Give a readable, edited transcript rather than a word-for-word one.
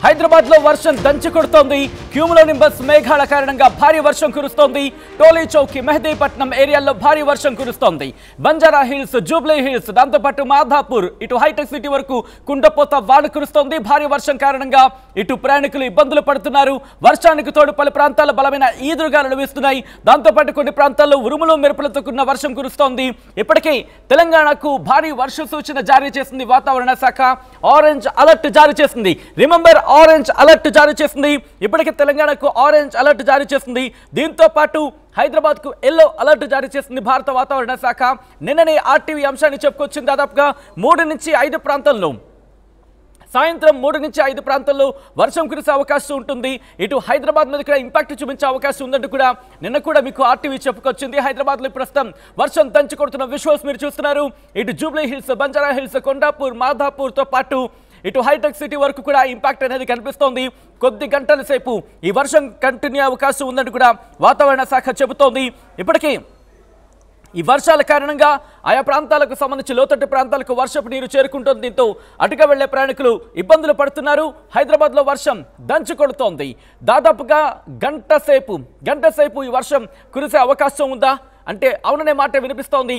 హైదరాబాద్ లో వర్షం దంచి కొడుతోంది. క్యూములోనింబస్ మేఘాల కారణంగా భారీ వర్షం కురుస్తోంది. టోలీ చౌక్, మెహదీపట్నం ఏరియాల్లో భారీ వర్షం కురుస్తోంది. బంజారా హిల్స్, జూబ్లీ హిల్స్, దాంతోపాటు మాధాపూర్, ఇటు హైటెక్ సిటీ వరకు కుండపోత వాన కురుస్తోంది. భారీ వర్షం కారణంగా ఇటు ప్రయాణికులు ఇబ్బందులు పడుతున్నారు. వర్షానికి తోడు పలు ప్రాంతాల్లో బలమైన ఈదురుగాలులు వీస్తున్నాయి. దాంతోపాటు కొన్ని ప్రాంతాల్లో ఉరుములు మెరుపులతో కూడిన వర్షం కురుస్తోంది. ఇప్పటికే తెలంగాణకు భారీ వర్ష సూచన జారీ చేసింది వాతావరణ శాఖ. ఆరెంజ్ అలర్ట్ జారీ చేసింది. రిమెంబర్, ఆరెంజ్ అలర్ట్ జారీ చేసింది. ఇప్పటికే తెలంగాణకు ఆరెంజ్ అలర్ట్ జారీ చేసింది. దీంతో పాటు హైదరాబాద్ కు ఎల్లో అలర్ట్ జారీ చేసింది భారత వాతావరణ శాఖ. నిన్ననే ఆర్టీవీ అంశాన్ని చెప్పుకొచ్చింది. దాదాపుగా 3 నుంచి 5 ప్రాంతాల్లో సాయంత్రం 3 నుంచి 5 ప్రాంతాల్లో వర్షం కురిసే అవకాశం ఉంటుంది. ఇటు హైదరాబాద్ మీద కూడా ఇంపాక్ట్ చూపించే అవకాశం ఉందంటూ కూడా నిన్న కూడా మీకు ఆర్టీవీ చెప్పుకొచ్చింది. హైదరాబాద్లో ప్రస్తుతం వర్షం దంచి కొడుతున్న విజువల్స్ మీరు చూస్తున్నారు. ఇటు జూబ్లీ హిల్స్, బంజారా హిల్స్, కొండాపూర్, మాధాపూర్తో పాటు ఇటు హైటెక్ సిటీ వరకు కూడా ఇంపాక్ట్ అనేది కనిపిస్తోంది. కొద్ది గంటల సేపు ఈ వర్షం కంటిన్యూ అవకాశం ఉందంటూ కూడా వాతావరణ శాఖ చెబుతోంది. ఇప్పటికీ ఈ వర్షాల కారణంగా ఆయా ప్రాంతాలకు సంబంధించి లోతట్టు ప్రాంతాలకు వర్షపు నీరు చేరుకుంటుంది. దీంతో అటుగా వెళ్లే ప్రయాణికులు ఇబ్బందులు పడుతున్నారు. హైదరాబాద్లో వర్షం దంచి కొడుతోంది. దాదాపుగా గంట సేపు ఈ వర్షం కురిసే అవకాశం ఉందా అంటే అవుననే మాట వినిపిస్తోంది.